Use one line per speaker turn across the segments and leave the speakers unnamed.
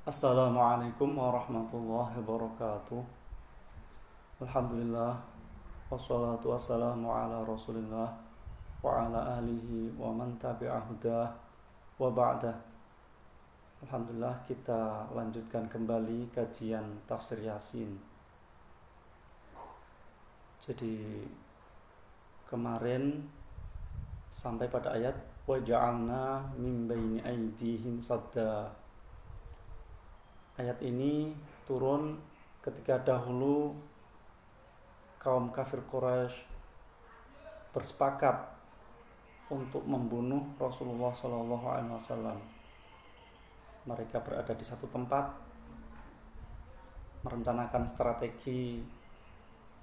Assalamualaikum warahmatullahi wabarakatuh. Alhamdulillah. Wassalatu wassalamu ala rasulillah wa ala alihi wa man tabi'ah hudah wa ba'dah. Alhamdulillah, kita lanjutkan kembali kajian tafsir Yasin. Jadi kemarin sampai pada ayat wa ja'alna min baini aydihim sadda. Ayat ini turun ketika dahulu kaum kafir Quraisy bersepakat untuk membunuh Rasulullah SAW. Mereka berada di satu tempat, merencanakan strategi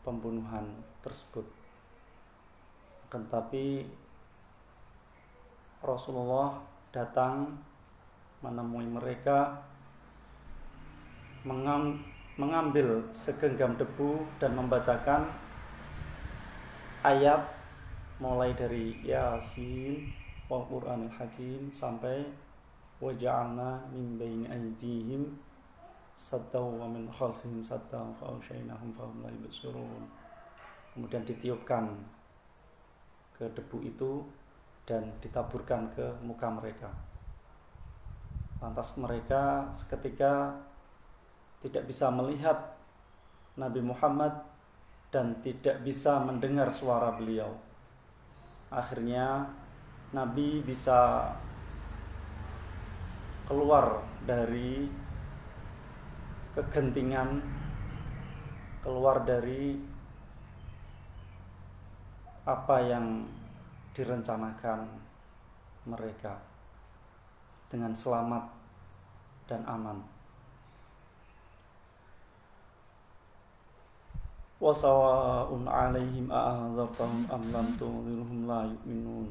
pembunuhan tersebut. Tetapi Rasulullah datang menemui mereka, mengambil segenggam debu dan membacakan ayat mulai dari Yasin wal Qur'anil Hakim sampai wa ja'alna min baini aydihim saddaw wa min khalfihim saddaw fa awshaynahum fa hum la yubsirun. Kemudian ditiupkan ke debu itu dan ditaburkan ke muka mereka. Lantas mereka seketika tidak bisa melihat Nabi Muhammad dan tidak bisa mendengar suara beliau. Akhirnya Nabi bisa keluar dari kegentingan, keluar dari apa yang direncanakan mereka dengan selamat dan aman. Wa sawa'un 'alaihim a'anzartahum am lam tunzirhum la yu'minun.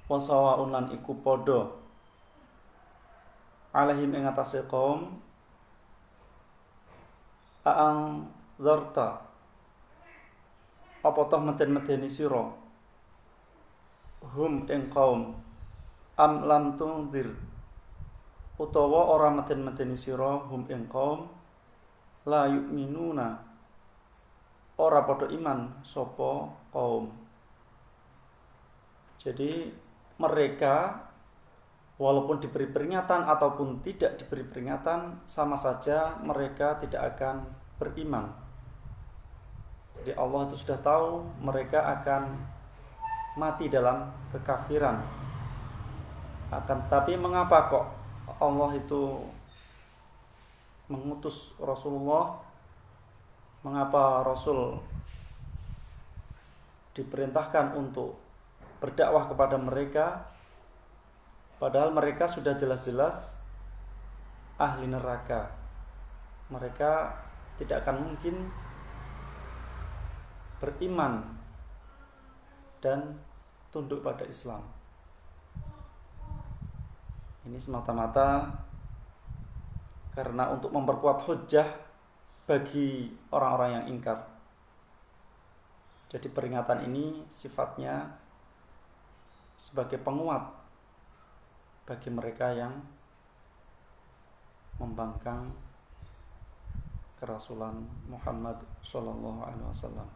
Wa sawa'un lan iku padha 'alaihim ing atase kaum a'anzarta apa toh meden-medeni sira hum ing kaum am lam tunzir utawa ora meden-medeni sira hum ing kaum la yu'minuna ora padha iman sapa kaum. Jadi mereka walaupun diberi peringatan ataupun tidak diberi peringatan, sama saja mereka tidak akan beriman. Jadi Allah itu sudah tahu mereka akan mati dalam kekafiran. Tapi mengapa kok Allah itu mengutus Rasulullah? Mengapa Rasul diperintahkan untuk berdakwah kepada mereka, padahal mereka sudah jelas-jelas ahli neraka? Mereka tidak akan mungkin beriman dan tunduk pada Islam. Ini semata-mata karena untuk memperkuat hujjah bagi orang-orang yang ingkar. Jadi peringatan ini sifatnya sebagai penguat bagi mereka yang membangkang kerasulan Muhammad sallallahu alaihi wasallam.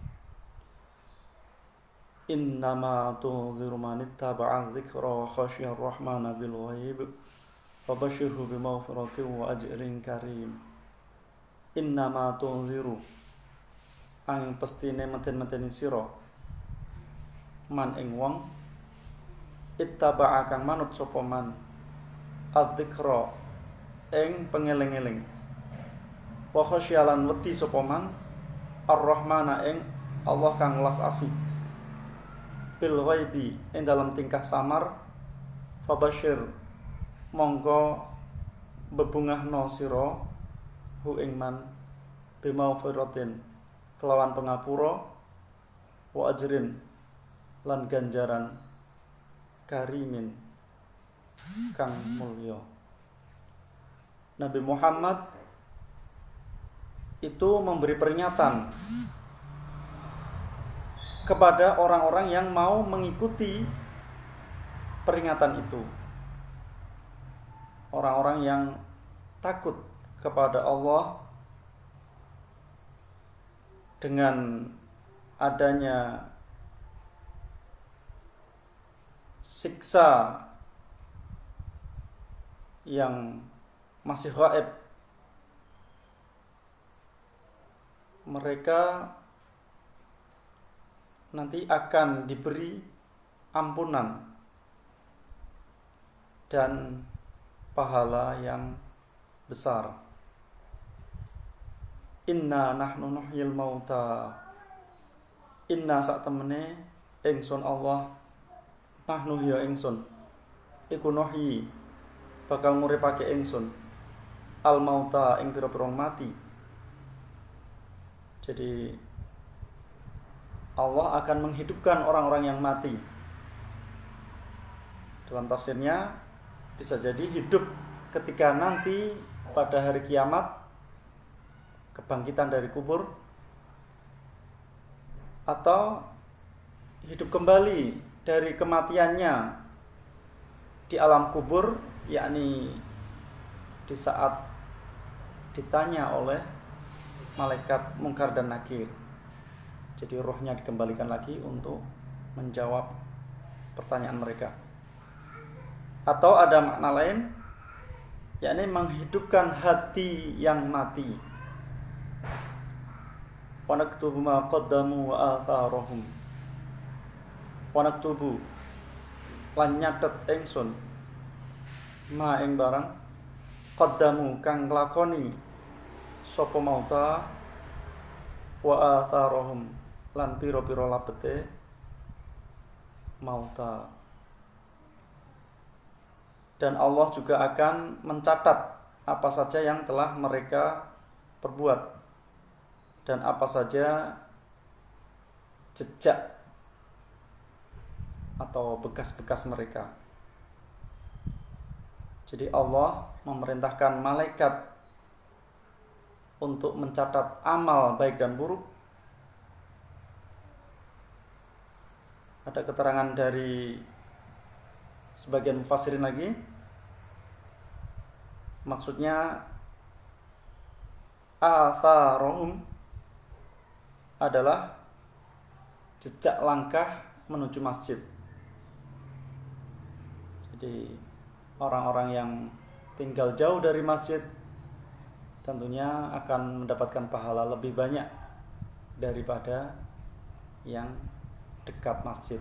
Innama tunziru man ittaba'a dzikra wa khashiya ar-rahmana bil ghaib fabashshirhu bimaghfiratin wa ajrin karim. Innama tunziru ang pestine meten-meteni sira man ing wong ittaba'a kang manut sapa man adzikra ing pengeling-eling wa khasyalan wedi sapa man ar-rahmana ing Allah kang welas asih bil ghaibi ing dalam tingkah samar fabasyir monggo bebungahno sira hu ing man bimaghfiratin kelawan pangapura wa ajrin lan ganjaran karimin kang mulya. Nabi Muhammad itu memberi peringatan kepada orang-orang yang mau mengikuti peringatan itu. Orang-orang yang takut kepada Allah dengan adanya siksa yang masih gaib, mereka nanti akan diberi ampunan dan pahala yang besar. Inna nahnu nuhyil mauta, inna sak temene ingsun Allah, nahnu ya ingsun iku nuhyi bakal nguripake ingsun al mauta ing pira-pira mati. Jadi Allah akan menghidupkan orang-orang yang mati. Dalam tafsirnya bisa jadi hidup ketika nanti pada hari kiamat, kebangkitan dari kubur, atau hidup kembali dari kematiannya di alam kubur, yakni di saat ditanya oleh malaikat Munkar dan Nakir. Jadi rohnya dikembalikan lagi untuk menjawab pertanyaan mereka. Atau ada makna lain, yakni menghidupkan hati yang mati. Wa naktubu ma qaddamu wa atharahum. Wa naktubu lan nyatet ingsun ma ing barang qaddamu kang nglakoni sapa mauta wa atharahum lan pira-pira labete mauta. Dan Allah juga akan mencatat apa saja yang telah mereka perbuat dan apa saja jejak atau bekas-bekas mereka. Jadi Allah memerintahkan malaikat untuk mencatat amal baik dan buruk. Ada keterangan dari sebagian mufassirin lagi, maksudnya atharahum adalah jejak langkah menuju masjid. Jadi orang-orang yang tinggal jauh dari masjid tentunya akan mendapatkan pahala lebih banyak daripada yang dekat masjid,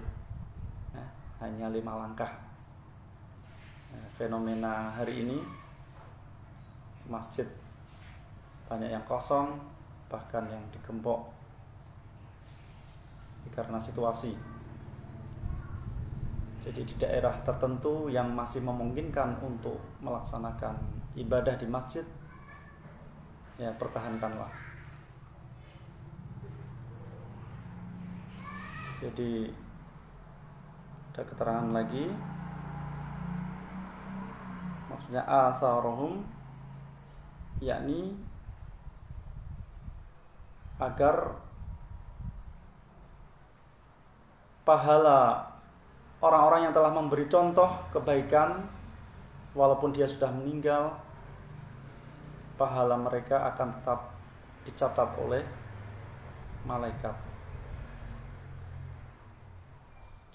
hanya 5 langkah. Fenomena hari ini masjid banyak yang kosong, bahkan yang digembok karena situasi. Jadi di daerah tertentu yang masih memungkinkan untuk melaksanakan ibadah di masjid, ya pertahankanlah. Jadi ada keterangan lagi, maksudnya atharahum, yakni agar pahala orang-orang yang telah memberi contoh kebaikan walaupun dia sudah meninggal, pahala mereka akan tetap dicatat oleh malaikat.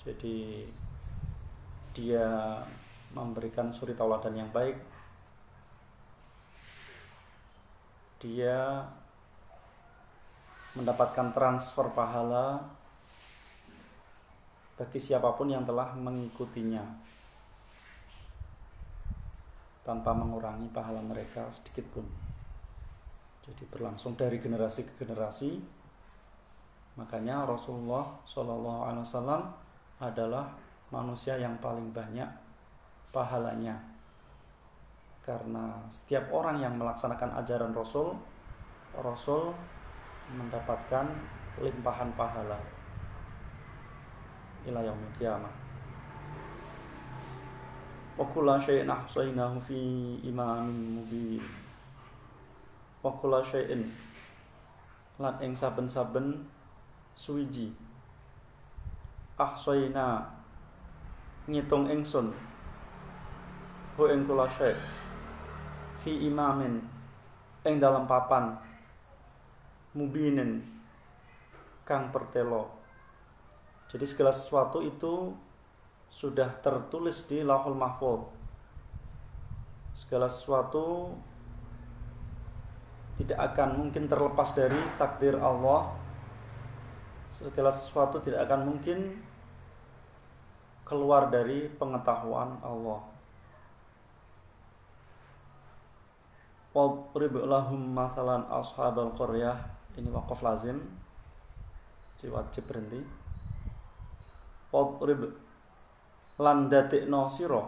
Jadi dia memberikan suri tauladan yang baik, dia mendapatkan transfer pahala bagi siapapun yang telah mengikutinya tanpa mengurangi pahala mereka sedikit pun. Jadi berlangsung dari generasi ke generasi. Makanya Rasulullah SAW adalah manusia yang paling banyak pahalanya, karena setiap orang yang melaksanakan ajaran Rasul mendapatkan limpahan pahala ila yaumil qiyamah. Wa kullu syai'in ahsaynahu fi imamin mubin. Wa kullu syai'in lan ing saben-saben suwiji ahsayna ngitung ingsun hu ing kula syai' fi imamin ing dalam papan mubinin kang pertelo. Jadi segala sesuatu itu sudah tertulis di Lauhul Mahfuz. Segala sesuatu tidak akan mungkin terlepas dari takdir Allah. Segala sesuatu tidak akan mungkin keluar dari pengetahuan Allah. Wadrib lahum mathalan ashabal qaryah. Ini waqaf lazim, jadi wajib berhenti. Wadrib lan dadekno sira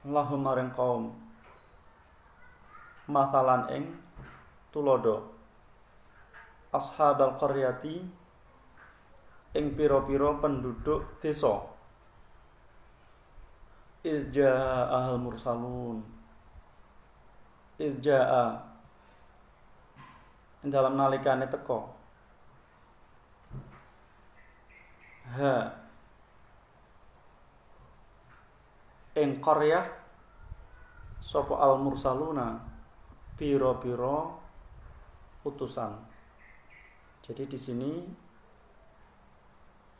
lahum maring kaum mathalan ing tulodo ashabal qaryati ing pira-pira penduduk desa. Irja ahal mursalun. Irja'a dalam nalikane teko ha ing qaryah sapa al mursaluna pira-pira utusan. Jadi di sini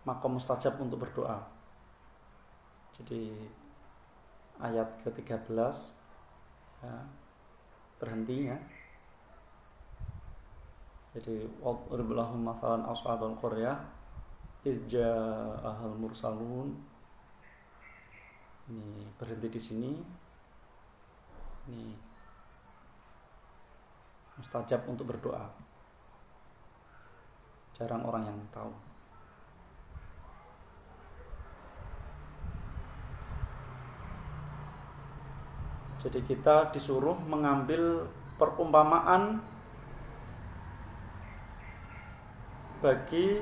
maqam mustajab untuk berdoa. Jadi ayat ke-13 ya, berhenti ya. Jadi wadrib lahum mathalan ashabal qaryah izja'ahal mursalun. Ini berhenti di sini. Ini mustajab untuk berdoa. Jarang orang yang tahu. Jadi kita disuruh mengambil perumpamaan bagi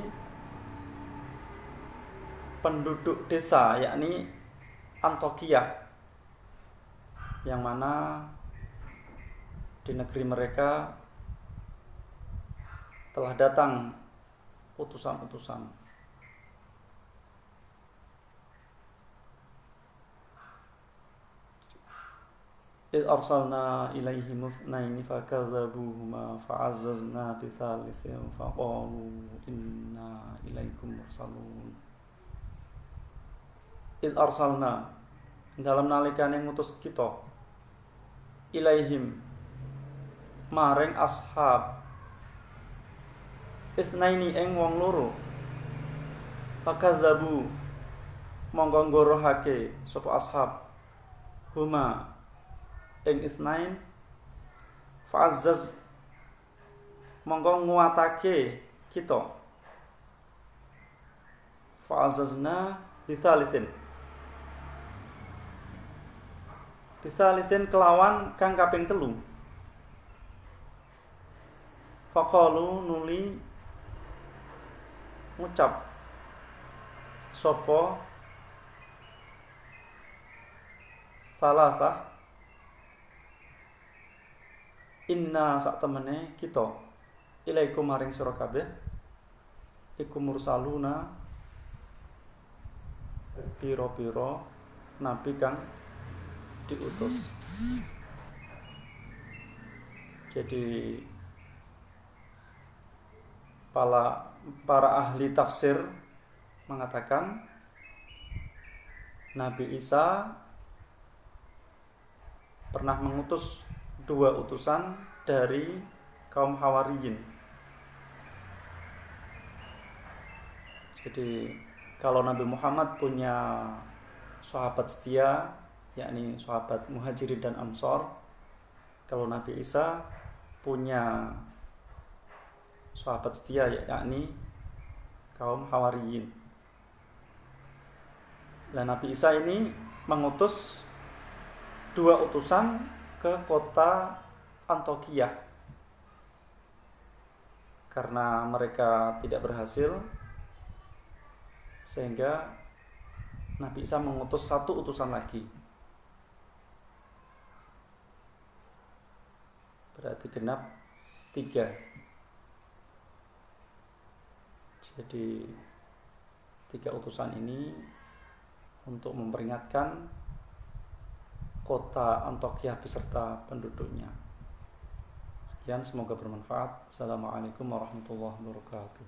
penduduk desa, yakni Antiokhia, yang mana di negeri mereka telah datang utusan-utusan. إذ أرسلنا إليهم اثنين فكذبوهما فعززنا بثالث فقالوا إنا إليكم مرسلون. إذ أرسلنا dalam nalikane ngutus kita ilaihim maring ashab itsnaini ing wong loro fakadzabu monggo ngorohake sapa ashab huma ing itsnain fa'azzaz monggo nguatake kita fa'azzazna bisalisin kelawan kang kaping 3 faqalu nuli ngucap sapa salasah inna sak temene kita ilaikum maring sira kabeh iku mursaluna pira-pira nabi kang diutus. Jadi para ahli tafsir mengatakan Nabi Isa pernah mengutus 2 utusan dari kaum Hawariyin. Jadi kalau Nabi Muhammad punya sahabat setia, yakni sahabat Muhajirin dan Ansor, kalau Nabi Isa punya sahabat setia, yakni kaum Hawariyin. Dan Nabi Isa ini mengutus 2 utusan ke kota Antiokhia karena mereka tidak berhasil, sehingga Nabi Isa mengutus 1 utusan lagi. Berarti genap 3. Jadi 3 utusan ini untuk memperingatkan kota Antakya beserta penduduknya. Sekian, semoga bermanfaat. Assalamualaikum warahmatullahi wabarakatuh.